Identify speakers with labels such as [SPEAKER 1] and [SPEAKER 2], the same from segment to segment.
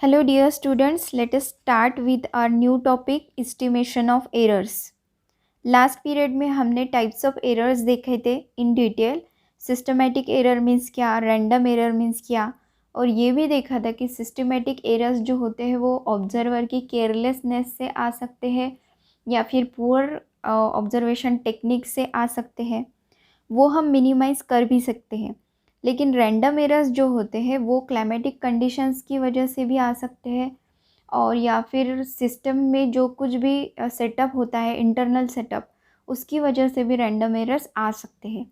[SPEAKER 1] Hello dear students, let us start with our new topic estimation of errors. Last period में हमने types of errors देखे थे in detail. Systematic error means क्या, random error means क्या, और ये भी देखा था कि सिस्टमेटिक एरर्स जो होते हैं वो ऑब्जर्वर की केयरलेसनेस से आ सकते हैं या फिर पुअर ऑब्जर्वेशन टेक्निक से आ सकते हैं. वो हम मिनिमाइज़ कर भी सकते हैं. लेकिन रैंडम एरर्स जो होते हैं वो क्लाइमेटिक कंडीशंस की वजह से भी आ सकते हैं, और या फिर सिस्टम में जो कुछ भी सेटअप होता है, इंटरनल सेटअप, उसकी वजह से भी रैंडम एरर्स आ सकते हैं.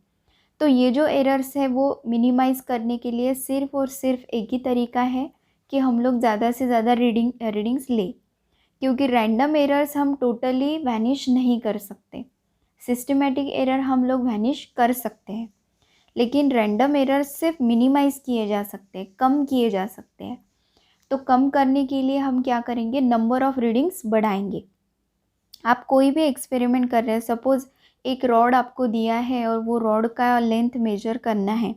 [SPEAKER 1] तो ये जो एरर्स है वो मिनिमाइज़ करने के लिए सिर्फ़ और सिर्फ एक ही तरीका है कि हम लोग ज़्यादा से ज़्यादा रीडिंग्स लें, क्योंकि रैंडम एरर्स हम टोटली वैनिश नहीं कर सकते. सिस्टमेटिक एरर हम लोग वैनिश कर सकते हैं, लेकिन रैंडम एरर्स सिर्फ मिनिमाइज़ किए जा सकते हैं, कम किए जा सकते हैं. तो कम करने के लिए हम क्या करेंगे, नंबर ऑफ़ रीडिंग्स बढ़ाएंगे. आप कोई भी एक्सपेरिमेंट कर रहे हैं, सपोज़ एक रॉड आपको दिया है और वो रॉड का लेंथ मेजर करना है.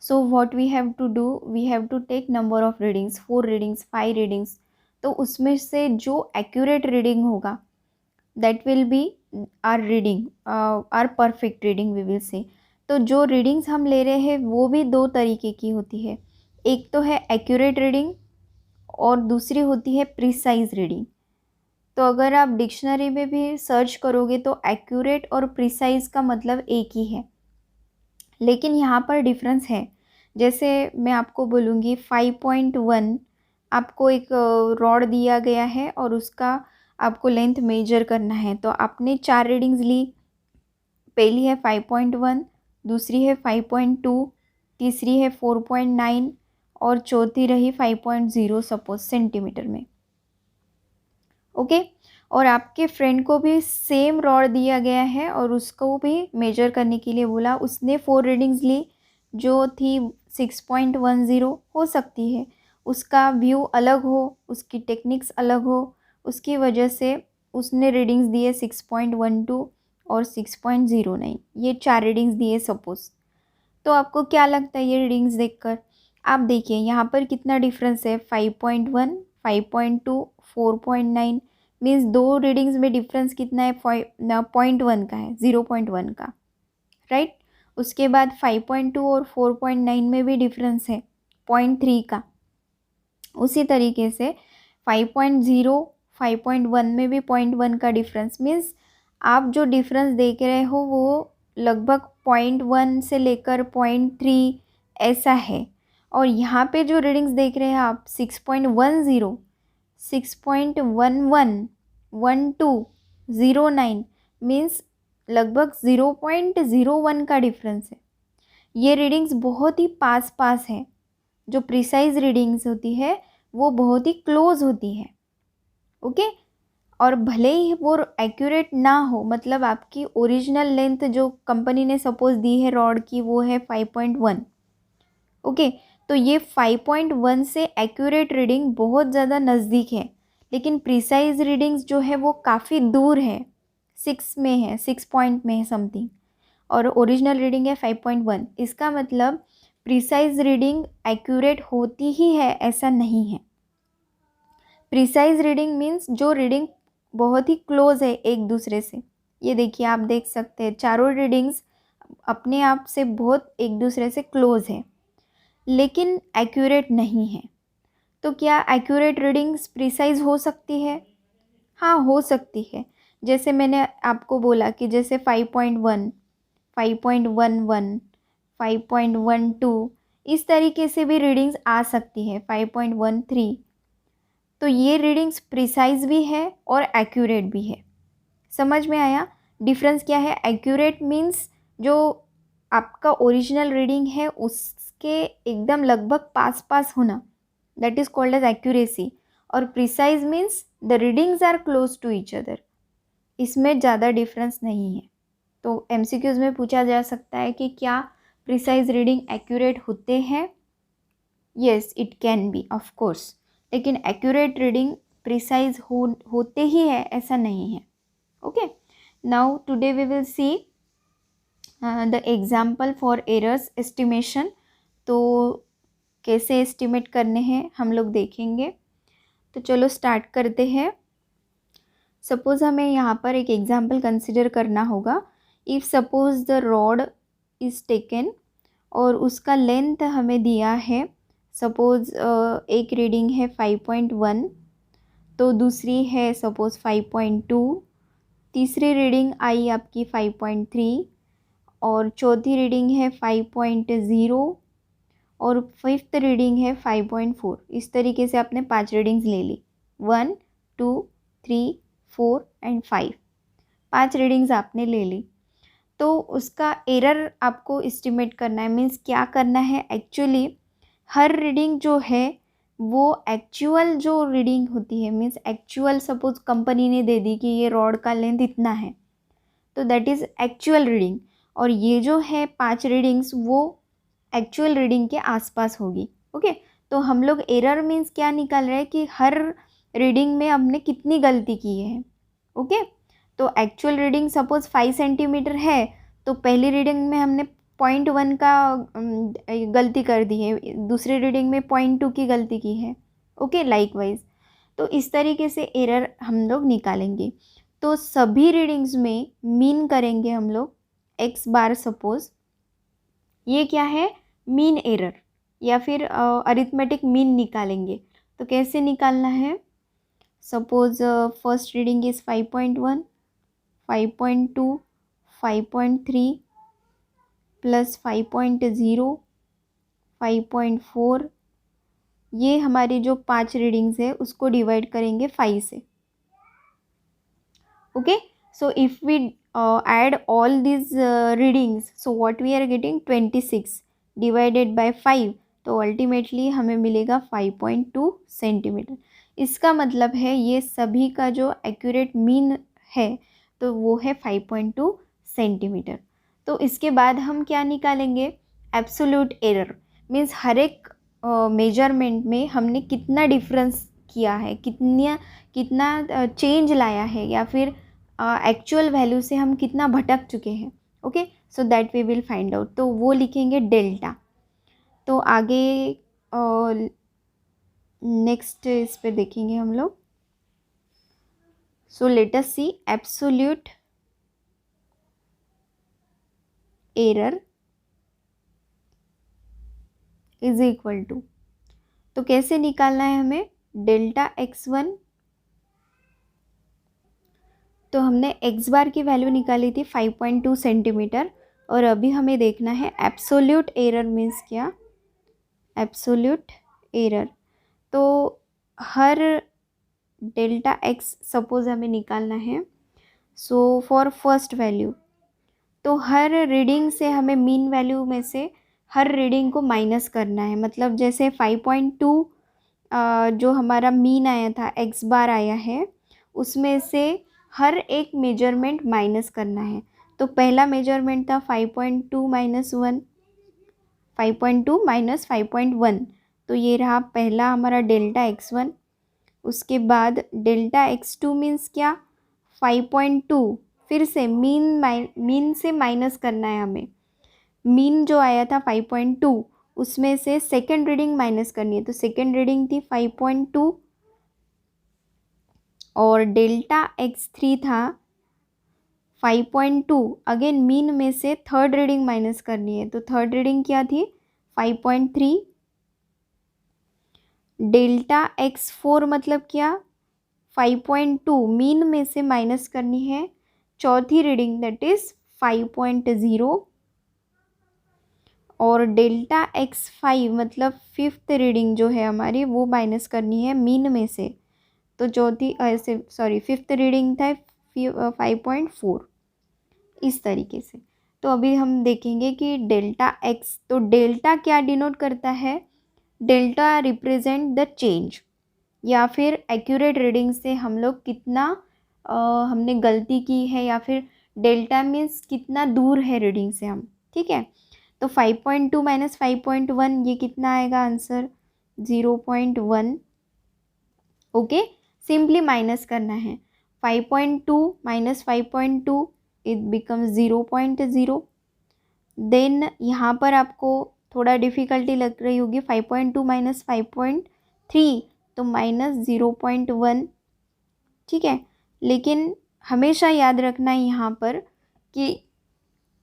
[SPEAKER 1] So what we have to do, we have to take number of readings, 4 readings, 5 readings. तो उसमें से जो एक्यूरेट रीडिंग होगा that will be our reading, our perfect reading we will say. तो जो रीडिंग्स हम ले रहे हैं वो भी दो तरीके की होती है. एक तो है एक्यूरेट रीडिंग और दूसरी होती है प्रिसाइज रीडिंग. तो अगर आप डिक्शनरी में भी सर्च करोगे तो एक्यूरेट और प्रिसाइज का मतलब एक ही है, लेकिन यहाँ पर डिफरेंस है. जैसे मैं आपको बोलूँगी 5.1, आपको एक रॉड दिया गया है और उसका आपको लेंथ मेजर करना है. तो आपने 4 रीडिंग्स ली. पहली है 5.1, दूसरी है 5.2, तीसरी है 4.9 और चौथी रही 5.0 सपोज सेंटीमीटर में. ओके. और आपके फ्रेंड को भी सेम रॉड दिया गया है और उसको भी मेजर करने के लिए बोला. उसने 4 रीडिंग्स ली जो थी 6.10. हो सकती है उसका व्यू अलग हो, उसकी टेक्निक्स अलग हो, उसकी वजह से उसने रीडिंग्स दिए 6.12 और 6.09. ये 4 रीडिंग्स दिए सपोज़. तो आपको क्या लगता है ये रीडिंग्स देखकर? आप देखिए यहाँ पर कितना डिफरेंस है. 5.1, 5.2, 4.9 मीन्स दो रीडिंग्स में डिफरेंस कितना है, 0.1 का है, 0.1 का, राइट. उसके बाद 5.2 और 4.9 में भी डिफरेंस है 0.3 का. उसी तरीके से 5.0, 5.1 में भी 0.1 का डिफरेंस. मीन्स आप जो डिफरेंस देख रहे हो वो लगभग 0.1 से लेकर 0.3 ऐसा है. और यहाँ पे जो रीडिंग्स देख रहे हैं आप 6.10, 6.11, 12, 09 मीन्स लगभग 0.01 का डिफरेंस है. ये रीडिंग्स बहुत ही पास पास है. जो प्रिसाइज रीडिंग्स होती है वो बहुत ही क्लोज होती है. ओके. और भले ही वो एक्यूरेट ना हो, मतलब आपकी ओरिजिनल लेंथ जो कंपनी ने सपोज दी है रॉड की वो है 5.1. ओके. तो ये 5.1 से एक्यूरेट रीडिंग बहुत ज़्यादा नज़दीक है, लेकिन प्रिसाइज रीडिंग्स जो है वो काफ़ी दूर है, 6 में है, 6 पॉइंट में है समथिंग, और ओरिजिनल रीडिंग है 5.1. इसका मतलब प्रिसाइज रीडिंग एक्यूरेट होती ही है ऐसा नहीं है. प्रिसाइज रीडिंग मीन्स जो रीडिंग बहुत ही क्लोज है एक दूसरे से. ये देखिए आप देख सकते हैं चारों रीडिंग्स अपने आप से बहुत एक दूसरे से क्लोज है, लेकिन एक्यूरेट नहीं है. तो क्या एक्यूरेट रीडिंग्स प्रिसाइज हो सकती है? हाँ, हो सकती है. जैसे मैंने आपको बोला कि जैसे 5.1, 5.11, 5.12 इस तरीके से भी रीडिंग्स आ सकती है, 5.13. तो ये रीडिंग्स प्रिसाइज भी है और एक्यूरेट भी है. समझ में आया डिफरेंस क्या है? एक्यूरेट मीन्स जो आपका ओरिजिनल रीडिंग है उसके एकदम लगभग पास पास होना, that is called as accuracy. और precise means the readings are close to each other. इसमें ज़्यादा डिफरेंस नहीं है. तो एमसीक्यूज़ में पूछा जा सकता है कि क्या प्रिसाइज रीडिंग एक्यूरेट होते हैं? Yes, it can be of course. लेकिन एक्यूरेट रीडिंग प्रिसाइज होते ही है ऐसा नहीं है. Okay. Now today we will see the example for errors estimation. तो कैसे एस्टिमेट करने हैं हम लोग देखेंगे. तो चलो स्टार्ट करते हैं। सपोज़ हमें यहाँ पर एक एग्जाम्पल कंसिडर करना होगा। If suppose the rod is taken और उसका लेंथ हमें दिया है, सपोज़ एक रीडिंग है 5.1, तो दूसरी है सपोज़ 5.2, तीसरी रीडिंग आई आपकी 5.3 और चौथी रीडिंग है 5.0 और फिफ्थ रीडिंग है 5.4। इस तरीके से आपने 5 रीडिंग्स ले ली, 1 2 3 4 एंड 5, 5 रीडिंग्स आपने ले ली। तो उसका एरर आपको एस्टिमेट करना है, मीन्स क्या करना है एक्चुअली। हर रीडिंग जो है वो एक्चुअल जो रीडिंग होती है, मीन्स एक्चुअल सपोज कंपनी ने दे दी कि ये रॉड का लेंथ इतना है, तो दैट इज़ एक्चुअल रीडिंग। और ये जो है 5 रीडिंग्स वो एक्चुअल रीडिंग के आसपास होगी। ओके, तो हम लोग एरर मीन्स क्या निकाल रहे हैं कि हर रीडिंग में हमने कितनी गलती की है। ओके, तो एक्चुअल रीडिंग सपोज 5 सेंटीमीटर है, तो पहली रीडिंग में हमने 0.1 का गलती कर दी है, दूसरी रीडिंग में 0.2 की गलती की है। Okay, likewise. तो इस तरीके से एरर हम लोग निकालेंगे। तो सभी रीडिंग्स में मीन करेंगे हम लोग x बार। सपोज ये क्या है, मीन एरर या फिर अरिथमेटिक मीन निकालेंगे। तो कैसे निकालना है, suppose first reading is 5.1, 5.2, 5.3 plus 5.0, 5.4। ये हमारी जो 5 रीडिंग्स है उसको डिवाइड करेंगे 5 से। Okay, so if we add all these readings, so what we are getting 26 divided by 5, तो अल्टीमेटली हमें मिलेगा 5.2 सेंटीमीटर। इसका मतलब है ये सभी का जो एक्यूरेट मीन है तो वो है 5.2 सेंटीमीटर। तो इसके बाद हम क्या निकालेंगे, एब्सोल्यूट एरर, मीन्स हर एक मेजरमेंट में हमने कितना डिफरेंस किया है, कितना चेंज लाया है, या फिर एक्चुअल वैल्यू से हम कितना भटक चुके हैं। Okay, so that we will find out, तो वो लिखेंगे डेल्टा। तो आगे नेक्स्ट इस पे देखेंगे हम लोग। So let us see absolute error is equal to, तो कैसे निकालना है हमें, डेल्टा x1। तो हमने x बार की वैल्यू निकाली थी 5.2 सेंटीमीटर, और अभी हमें देखना है एब्सोल्यूट एरर मीन्स क्या, एब्सोल्यूट एरर। तो हर डेल्टा x सपोज हमें निकालना है, सो फॉर फर्स्ट वैल्यू, तो हर रीडिंग से हमें मीन वैल्यू में से हर रीडिंग को माइनस करना है। मतलब जैसे 5.2 जो हमारा मीन आया था, x बार आया है, उसमें से हर एक मेजरमेंट माइनस करना है। तो पहला मेजरमेंट था 5.2 माइनस 1, 5.2 माइनस 5.1, तो ये रहा पहला हमारा डेल्टा x1। उसके बाद डेल्टा x2 मीन्स क्या, 5.2, फिर से मीन से माइनस करना है हमें। मीन जो आया था 5.2, उसमें से सेकेंड रीडिंग माइनस करनी है, तो सेकेंड रीडिंग थी 5.2, और डेल्टा x3 था 5.2, अगेन मीन में से थर्ड रीडिंग माइनस करनी है, तो थर्ड रीडिंग क्या थी 5.3। डेल्टा x4 मतलब क्या, 5.2 मीन में से माइनस करनी है चौथी रीडिंग, दैट इज 5.0, और डेल्टा x5 मतलब फिफ्थ रीडिंग जो है हमारी वो माइनस करनी है मीन में से, तो चौथी फिफ्थ रीडिंग था 5.4, इस तरीके से। तो अभी हम देखेंगे कि डेल्टा x, तो डेल्टा क्या डिनोट करता है, डेल्टा रिप्रेजेंट द चेंज, या फिर एक्यूरेट रीडिंग से हम लोग कितना हमने गलती की है, या फिर डेल्टा मीन्स कितना दूर है रीडिंग से हम। ठीक है, तो 5.2 माइनस 5.1 ये कितना आएगा आंसर, 0.1। ओके, सिंपली माइनस करना है, 5.2 माइनस 5.2 इट बिकम्स 0.0। देन यहाँ पर आपको थोड़ा डिफ़िकल्टी लग रही होगी, 5.2 माइनस 5.3 तो -0.1, ठीक है। लेकिन हमेशा याद रखना यहाँ पर कि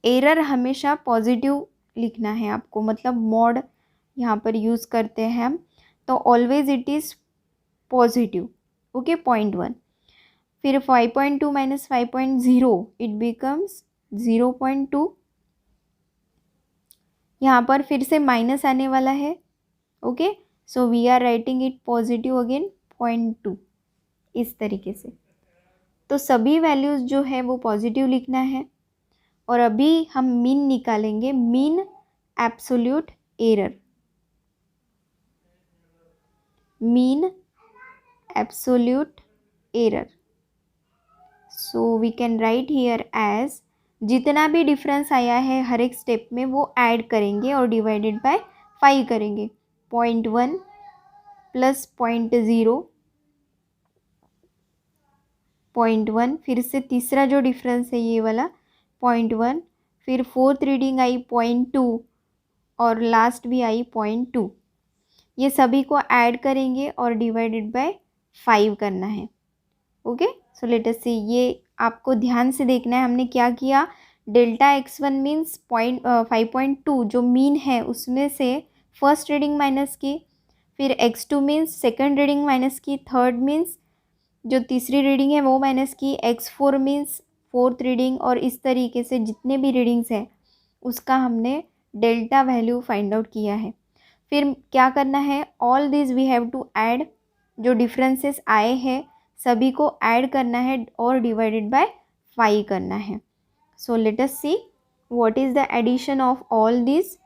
[SPEAKER 1] एरर हमेशा पॉजिटिव लिखना है आपको, मतलब मॉड यहाँ पर यूज़ करते हैं हम, तो always it is positive, okay. 0.1, फिर 5.2 माइनस 5.0 इट बिकम्स 0.2। यहाँ पर फिर से माइनस आने वाला है, okay. So we are writing it positive again 0.2, इस तरीके से। तो सभी वैल्यूज़ जो है वो पॉजिटिव लिखना है। और अभी हम मीन निकालेंगे, mean absolute error, mean absolute error. So we can write here as, जितना भी डिफरेंस आया है हर एक स्टेप में वो ऐड करेंगे और डिवाइडेड बाय 5 करेंगे। 0.1 प्लस 0.0, 0.1, फिर से तीसरा जो डिफरेंस है ये वाला 0.1, फिर फोर्थ रीडिंग आई 0.2 और लास्ट भी आई 0.2। ये सभी को ऐड करेंगे और डिवाइडेड बाय 5 करना है, ओके। सो लेट अस सी, ये आपको ध्यान से देखना है हमने क्या किया। डेल्टा x1 मीन्स 5.2 जो मीन है उसमें से फर्स्ट रीडिंग माइनस की, फिर x2 means second reading minus की, थर्ड मीन्स जो तीसरी रीडिंग है वो माइनस की, x4 मीन्स फोर्थ रीडिंग, और इस तरीके से जितने भी रीडिंग्स हैं उसका हमने डेल्टा वैल्यू फाइंड आउट किया है। फिर क्या करना है, all this we have to add, जो डिफरेंसेस आए हैं सभी को ऐड करना है और डिवाइडेड बाय 5 करना है। So let us see what is the addition of all this.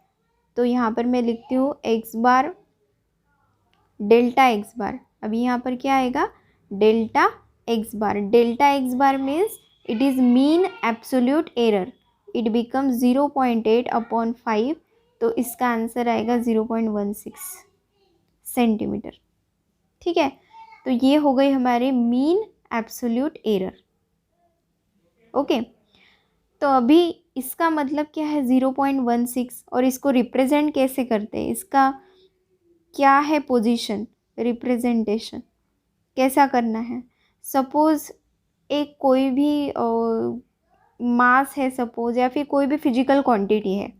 [SPEAKER 1] तो यहाँ पर मैं लिखती हूँ x bar delta x bar. अभी यहाँ पर क्या आएगा, delta x bar. Delta x bar means it is mean absolute error, it become 0.8 upon 5, तो इसका आंसर आएगा 0.16 सेंटीमीटर, ठीक है। तो ये हो गई हमारे मीन एब्सोल्यूट एरर, ओके। तो अभी इसका मतलब क्या है 0.16, और इसको रिप्रेजेंट कैसे करते हैं, इसका क्या है पोजीशन, रिप्रेजेंटेशन कैसा करना है। सपोज़ एक कोई भी मास है सपोज़, या फिर कोई भी फिजिकल क्वांटिटी है,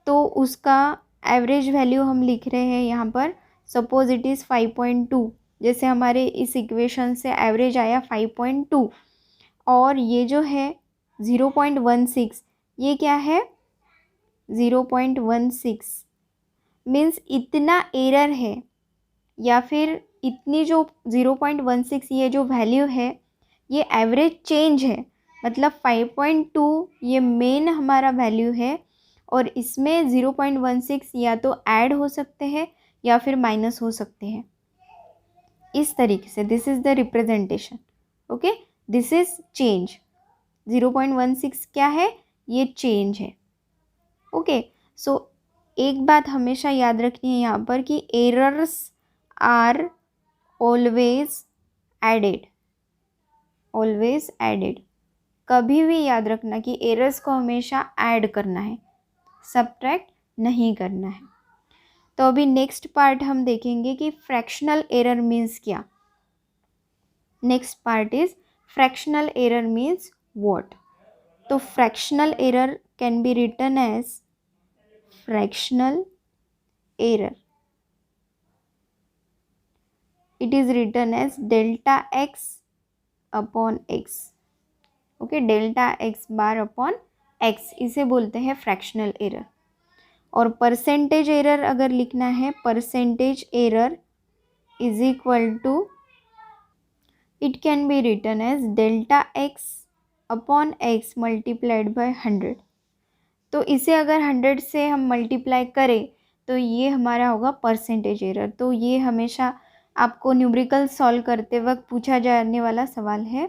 [SPEAKER 1] तो उसका एवरेज वैल्यू हम लिख रहे हैं यहाँ पर। सपोज़ इट इज़ 5.2, जैसे हमारे इस इक्वेशन से एवरेज आया 5.2, और ये जो है 0.16, ये क्या है 0.16 मीन्स इतना एरर है, या फिर इतनी जो 0.16 ये जो वैल्यू है ये एवरेज चेंज है, मतलब 5.2 ये मेन हमारा वैल्यू है, और इसमें 0.16 या तो ऐड हो सकते हैं या फिर माइनस हो सकते हैं, इस तरीके से। This is the representation, okay. This is change, 0.16 क्या है, ये चेंज है, ओके। सो एक बात हमेशा याद रखनी है यहाँ पर कि errors are always added, always added. कभी भी याद रखना कि एरर्स को हमेशा ऐड करना है, सबट्रैक्ट नहीं करना है। तो अभी नेक्स्ट पार्ट हम देखेंगे कि फ्रैक्शनल एरर मीन्स क्या। Next part is fractional error means what. तो fractional error can be written as fractional error, it is written as delta x upon x, okay. Delta x bar upon x, इसे बोलते हैं fractional error. और percentage error अगर लिखना है, percentage error is equal to, it can be written as delta x upon x multiplied by 100। तो इसे अगर 100 से हम मल्टीप्लाई करें तो ये हमारा होगा परसेंटेज एरर। तो ये हमेशा आपको न्यूमेरिकल सॉल्व करते वक्त पूछा जाने वाला सवाल है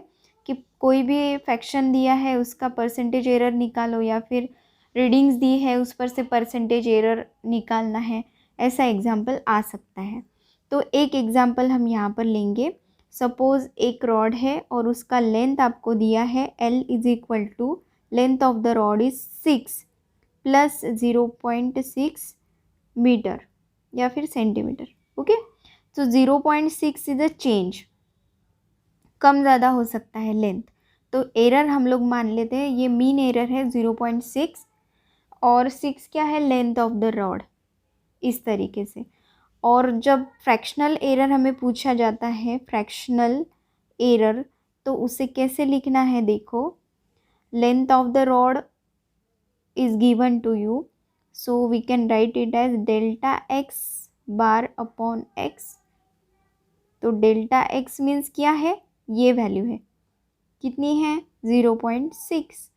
[SPEAKER 1] कि कोई भी फ्रैक्शन दिया है उसका परसेंटेज एरर निकालो, या फिर रीडिंग्स दी है उस पर से परसेंटेज एरर निकालना है, ऐसा एग्जाम्पल आ सकता है। तो एक एग्जाम्पल हम यहाँ पर लेंगे। सपोज़ एक रॉड है और उसका लेंथ आपको दिया है L is equal to, length of the rod is 6 plus 0.6 metre या फिर सेंटीमीटर, ओके। तो 0.6 इज अ चेंज, कम ज़्यादा हो सकता है लेंथ। तो एरर हम लोग मान लेते हैं ये मीन एरर है 0.6, और 6 क्या है, लेंथ ऑफ द रॉड, इस तरीके से। और जब फ्रैक्शनल एरर हमें पूछा जाता है, फ्रैक्शनल एरर, तो उसे कैसे लिखना है, देखो, length of the rod is given to you, so we can write it as delta x bar upon x। तो डेल्टा x मीन्स क्या है, ये वैल्यू है, कितनी है 0.6,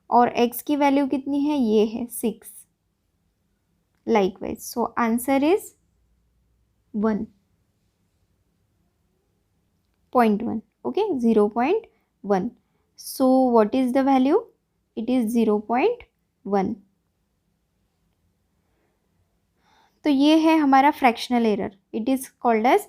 [SPEAKER 1] और x की वैल्यू कितनी है, ये है 6। Likewise, so answer is 1.1, okay, 0.1। So what is the value, it is 0.1। तो ये है हमारा fractional error, it is called as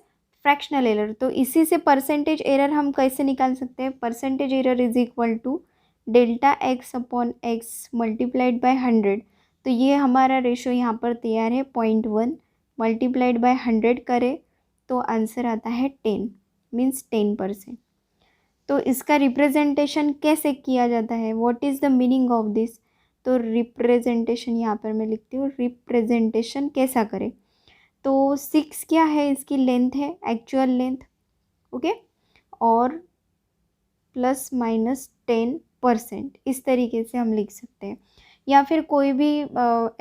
[SPEAKER 1] fractional error. तो इसी से परसेंटेज एरर हम कैसे निकाल सकते हैं, percentage error is equal to delta x upon x multiplied by 100। तो ये हमारा रेशो यहाँ पर तैयार है 0.1 मल्टीप्लाइड बाय 100 करें तो आंसर आता है 10, मीन्स 10%। तो इसका रिप्रेजेंटेशन कैसे किया जाता है, what is the meaning of this. तो रिप्रेजेंटेशन यहाँ पर मैं लिखती हूँ, रिप्रेजेंटेशन कैसा करें। तो 6 क्या है, इसकी लेंथ है, एक्चुअल लेंथ, ओके, और ±10%, इस तरीके से हम लिख सकते हैं। या फिर कोई भी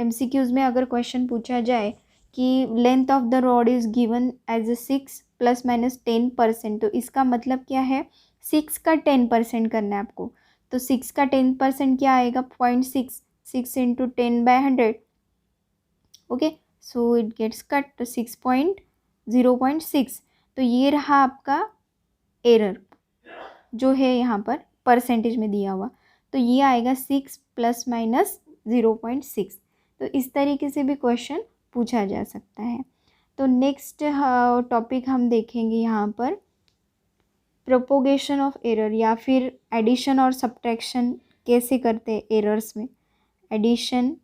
[SPEAKER 1] MCQs में अगर क्वेश्चन पूछा जाए कि length of the rod is given as 6 ±10%, तो इसका मतलब क्या है, 6 का 10% करना है आपको। तो 6 का 10% क्या आएगा, 0.6, 6 into 10/100, okay, so it gets cut, तो 0.6। तो ये रहा आपका एरर जो है यहाँ पर परसेंटेज में दिया हुआ, तो ये आएगा 6 ± 0.6। तो इस तरीके से भी क्वेश्चन पूछा जा सकता है। तो नेक्स्ट टॉपिक हम देखेंगे यहाँ पर प्रोपोगेशन ऑफ एरर, या फिर एडिशन और सब्ट्रैक्शन कैसे करते हैं एरर्स में, addition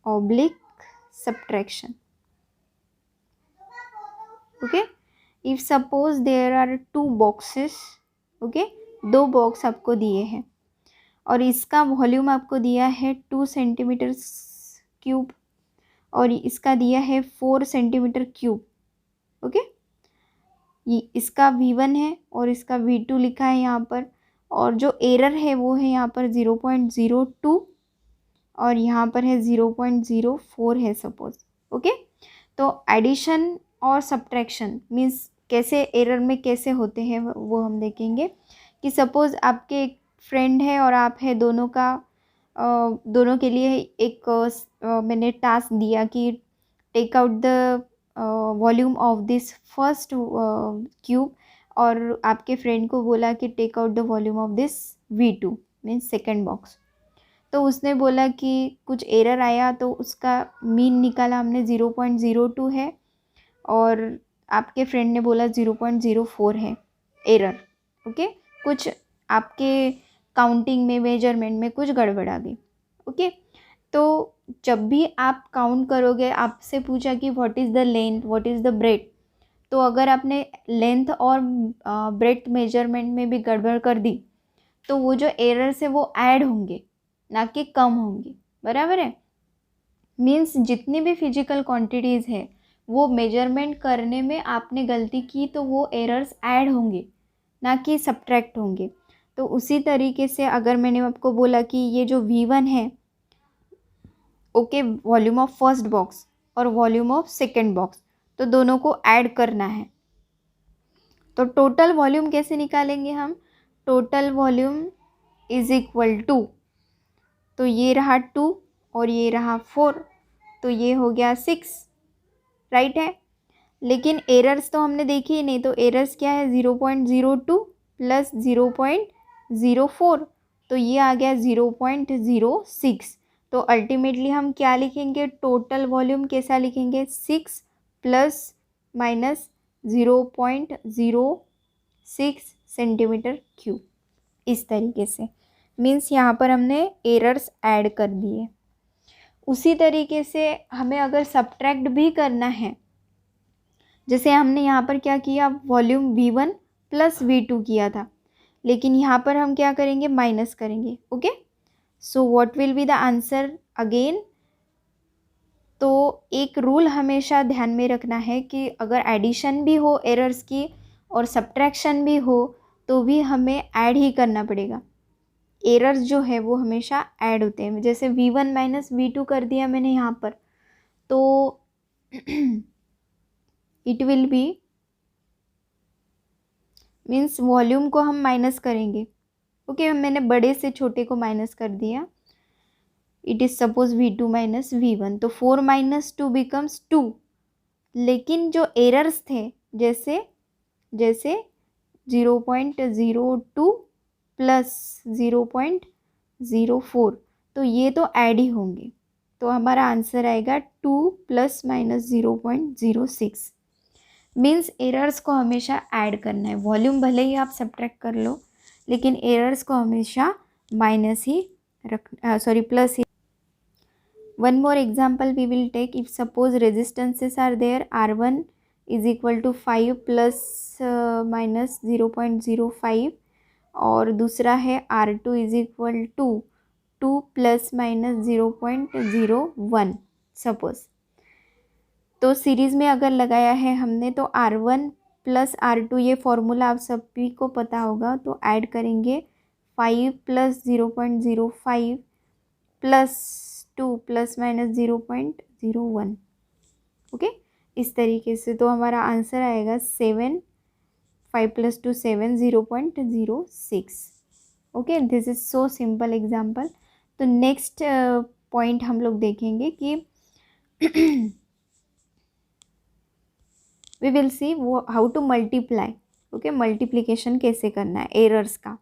[SPEAKER 1] oblique subtraction, okay. If suppose there are 2 boxes, okay, 2 box आपको दिए हैं और इसका वॉल्यूम आपको दिया है 2 सेंटीमीटर क्यूब और इसका दिया है 4 सेंटीमीटर क्यूब, ओके। ये इसका V1 है और इसका V2 लिखा है यहाँ पर, और जो एरर है वो है यहाँ पर 0.02 और यहाँ पर है 0.04 है सपोज, ओके। तो एडिशन और सब्ट्रैक्शन मीन्स कैसे एरर में कैसे होते हैं वो हम देखेंगे। कि सपोज़ आपके एक फ्रेंड है और आप है, दोनों के लिए एक मैंने टास्क दिया कि take out the volume of this first cube, और आपके फ्रेंड को बोला कि take out the volume of this V2 means second box. तो उसने बोला कि कुछ एरर आया, तो उसका मीन निकाला हमने 0.02 है, और आपके फ्रेंड ने बोला 0.04 है एरर, ओके। कुछ आपके काउंटिंग में, मेजरमेंट में कुछ गड़बड़ आ गई, ओके। तो जब भी आप काउंट करोगे, आपसे पूछा कि what is the length, what is the breadth, तो अगर आपने लेंथ और ब्रेथ मेजरमेंट में भी गड़बड़ कर दी तो वो जो एरर्स है वो ऐड होंगे, ना कि कम होंगे, बराबर है। मीन्स जितनी भी फिजिकल क्वांटिटीज़ है वो मेजरमेंट करने में आपने गलती की तो वो एरर्स ऐड होंगे, ना कि सब्ट्रैक्ट होंगे। तो उसी तरीके से अगर मैंने आपको बोला कि ये जो V1 है, okay, volume of first box और वॉल्यूम ऑफ सेकेंड बॉक्स, तो दोनों को ऐड करना है। तो टोटल वॉल्यूम कैसे निकालेंगे हम, total volume is equal to, तो ये रहा 2 और ये रहा 4, तो ये हो गया 6, राइट है। लेकिन एरर्स तो हमने देखी ही नहीं, तो एरर्स क्या है 0.02 प्लस 0.04, तो ये आ गया 0.06। तो अल्टीमेटली हम क्या लिखेंगे, टोटल वॉल्यूम कैसा लिखेंगे, 6 ± 0.06 सेंटीमीटर क्यूब, इस तरीके से। मीन्स यहाँ पर हमने एरर्स ऐड कर दिए। उसी तरीके से हमें अगर सब्ट्रैक्ट भी करना है, जैसे हमने यहाँ पर क्या किया, वॉल्यूम V1 प्लस V2 किया था, लेकिन यहाँ पर हम क्या करेंगे, माइनस करेंगे. Okay, so what will be the answer again. तो एक रूल हमेशा ध्यान में रखना है कि अगर एडिशन भी हो एरर्स की और सब्ट्रैक्शन भी हो तो भी हमें ऐड ही करना पड़ेगा. एरर्स जो है वो हमेशा ऐड होते हैं. जैसे V1 माइनस V2 कर दिया मैंने यहाँ पर, तो it will be means volume को हम माइनस करेंगे. ओके, मैंने बड़े से छोटे को माइनस कर दिया. It is suppose V2 minus V1, तो 4 माइनस 2 बिकम्स 2. लेकिन जो एरर्स थे जैसे 0.02 प्लस 0.04, तो ये तो ऐड ही होंगे. तो हमारा आंसर आएगा 2 प्लस माइनस 0.06. मीन्स एरर्स को हमेशा ऐड करना है. वॉल्यूम भले ही आप सब्ट्रैक्ट कर लो, लेकिन एरर्स को हमेशा minus he plus he. One more example we will take. If suppose resistances are there, R1 is equal to 5 plus minus 0.05, और दूसरा है R2 is equal to 2 plus minus 0.01 suppose. तो सीरीज़ में अगर लगाया है हमने तो R1 प्लस R2, ये फॉर्मूला आप सभी को पता होगा, तो ऐड करेंगे 5 plus 0.05 plus 2 plus minus 0.01. Okay, इस तरीके से. तो हमारा आंसर आएगा 7, 5 plus 2 7, 0.06. Okay, this is so simple example. तो नेक्स्ट पॉइंट हम लोग देखेंगे कि we will see how to multiply. Okay, multiplication कैसे करना है एरर्स का.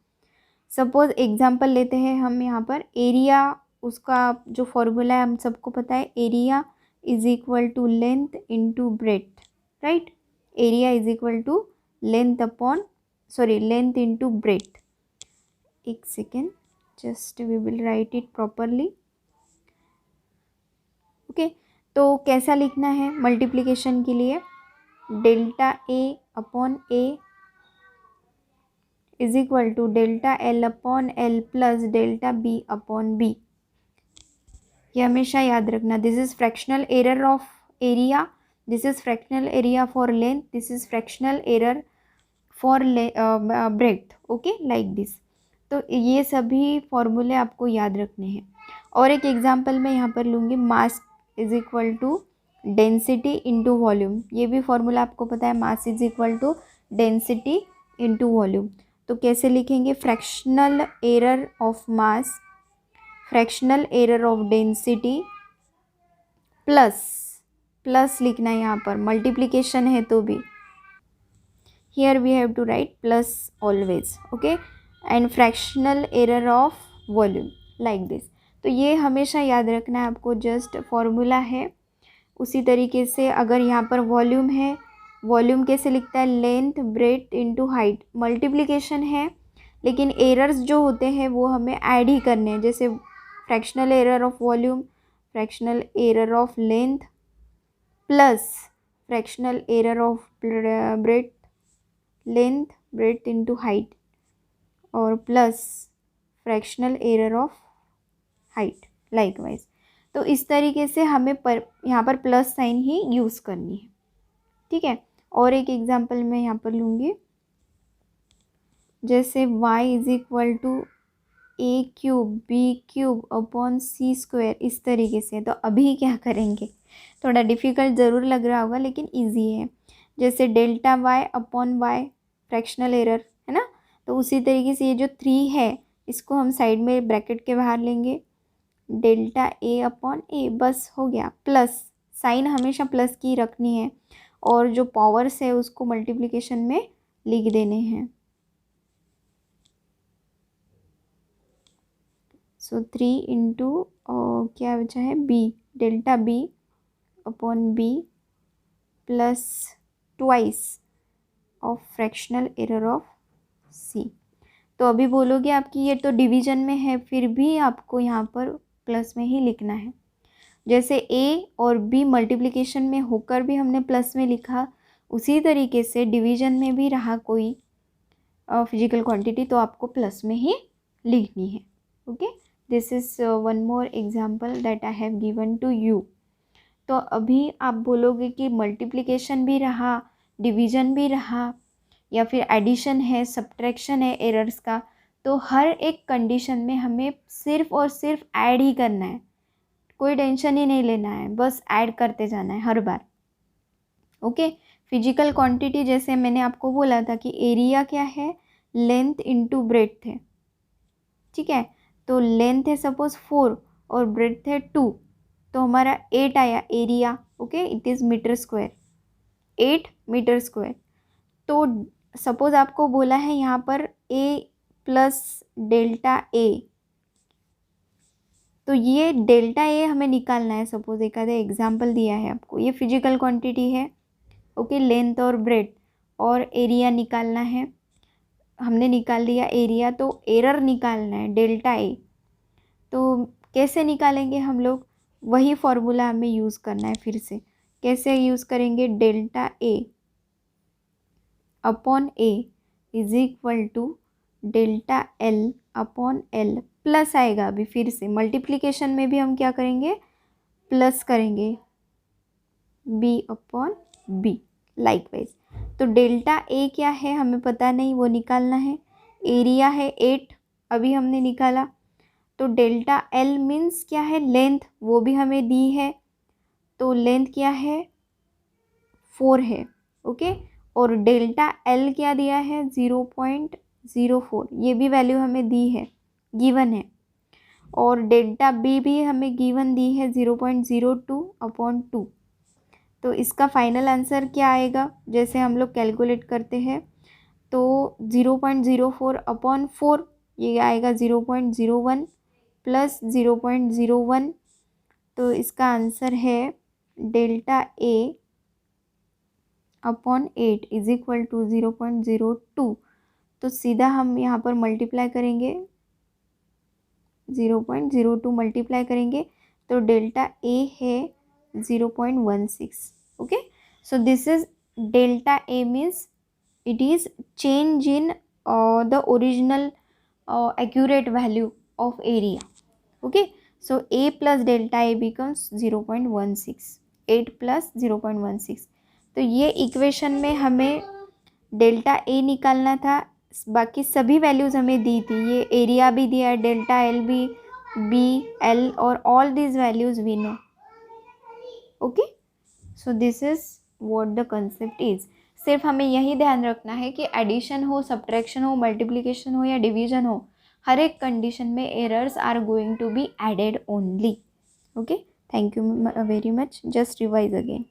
[SPEAKER 1] सपोज एग्जाम्पल लेते हैं हम यहाँ पर. एरिया, उसका जो फॉर्मूला है हम सबको पता है, area is equal to length into breadth, right. Area is equal to length into breadth. एक second, just we will write it properly. Okay, तो कैसा लिखना है मल्टीप्लिकेशन के लिए, delta A upon A is equal to delta L upon L plus delta B upon B. ये हमेशा याद रखना. This is fractional error of area, this is fractional area for length, this is fractional error for breadth. Okay, like this. तो ये सभी फॉर्मूले आपको याद रखने हैं. और एक एग्जांपल मैं यहाँ पर लूँगी, mass is equal to density into volume. ये भी फॉर्मूला आपको पता है, mass is equal to density into volume. तो कैसे लिखेंगे, fractional error of mass, fractional error of density plus लिखना है यहाँ पर, मल्टीप्लिकेशन है तो भी here we have to write plus always. Okay, and fractional error of volume, like this. तो ये हमेशा याद रखना है आपको, जस्ट फॉर्मूला है. उसी तरीके से अगर यहाँ पर वॉल्यूम है, वॉल्यूम कैसे लिखता है, length breadth into height. Multiplication है लेकिन एरर्स जो होते हैं वो हमें ऐड ही करने हैं. जैसे fractional error of volume, fractional error of length plus fractional error of breadth, length breadth into height, और plus fractional error of height likewise. तो इस तरीके से हमें यहाँ पर प्लस साइन ही यूज़ करनी है. ठीक है, और एक एग्जांपल मैं यहाँ पर लूँगी, जैसे y is equal to a cube b cube upon c square, इस तरीके से. तो अभी क्या करेंगे, थोड़ा डिफ़िकल्ट ज़रूर लग रहा होगा लेकिन इजी है. जैसे delta y upon y, fractional error है ना. तो उसी तरीके से ये जो 3 है इसको हम साइड में ब्रैकेट के बाहर लेंगे, डेल्टा ए अपॉन ए, बस हो गया. प्लस साइन हमेशा प्लस की रखनी है, और जो पावर्स है उसको मल्टीप्लिकेशन में लिख देने हैं. सो 3 इंटू क्या बचा है, B, delta B upon B plus twice of fractional error of C. तो अभी बोलोगे आपकी ये तो डिवीजन में है, फिर भी आपको यहाँ पर प्लस में ही लिखना है. जैसे ए और बी मल्टीप्लिकेशन में होकर भी हमने प्लस में लिखा, उसी तरीके से डिवीजन में भी रहा कोई फिजिकल क्वांटिटी तो आपको प्लस में ही लिखनी है. Okay, this is one more example that I have given to you. तो अभी आप बोलोगे कि मल्टीप्लिकेशन भी रहा, डिवीजन भी रहा, या फिर एडिशन है, सब्ट्रैक्शन है एरर्स का, तो हर एक कंडीशन में हमें सिर्फ और सिर्फ ऐड ही करना है. कोई टेंशन ही नहीं लेना है, बस ऐड करते जाना है हर बार. ओके, फिजिकल क्वांटिटी जैसे मैंने आपको बोला था कि एरिया क्या है, लेंथ इनटू ब्रेड्थ है. ठीक है, तो लेंथ है सपोज 4 और ब्रेड्थ है 2, तो हमारा 8 आया area. Okay, it is metre square, 8 metre square. तो सपोज आपको बोला है यहाँ पर ए प्लस डेल्टा ए, तो ये डेल्टा ए हमें निकालना है. सपोज एक आधा एग्जाम्पल दिया है आपको, ये फिजिकल क्वांटिटी है. ओके, लेंथ और ब्रेड और एरिया निकालना है. हमने निकाल लिया एरिया, तो एरर निकालना है डेल्टा ए. तो कैसे निकालेंगे हम लोग, वही फॉर्मूला हमें यूज़ करना है. फिर से कैसे यूज़ करेंगे, delta A upon A is equal to delta L upon L. Plus आएगा अभी, फिर से मल्टीप्लिकेशन में भी हम क्या करेंगे, प्लस करेंगे, बी अपॉन बी लाइकवाइज. तो डेल्टा ए क्या है हमें पता नहीं, वो निकालना है. एरिया है 8, अभी हमने निकाला. तो डेल्टा एल मीन्स क्या है, लेंथ, वो भी हमें दी है. तो लेंथ क्या है, 4 है. ओके, और डेल्टा एल क्या दिया है, 0.04, ये भी वैल्यू हमें दी है, गिवन है. और डेल्टा बी भी हमें गिवन दी है 0.02 अपॉन 2. तो इसका फाइनल आंसर क्या आएगा, जैसे हम लोग कैलकुलेट करते हैं, तो 0.04 अपॉन 4, ये आएगा 0.01 प्लस 0.01. तो इसका आंसर है delta A upon 8 is equal to 0.02. तो सीधा हम यहाँ पर मल्टीप्लाई करेंगे, 0.02 मल्टीप्लाई करेंगे, तो डेल्टा ए है 0.16. Okay, so this is delta A means it is change in the original accurate value of area. Okay, so A plus delta A becomes 0.16, 8 plus 0.16. तो ये इक्वेशन में हमें डेल्टा ए निकालना था. बाकी सभी वैल्यूज़ हमें दी थी, ये एरिया भी दिया है, डेल्टा एल भी, बी, एल, और all these values we know. Okay, so this is what the concept is. सिर्फ हमें यही ध्यान रखना है कि एडिशन हो, सब्ट्रैक्शन हो, मल्टीप्लिकेशन हो या डिवीजन हो, हर एक कंडीशन में errors are going to be added only. Okay, thank you very much. Just revise again.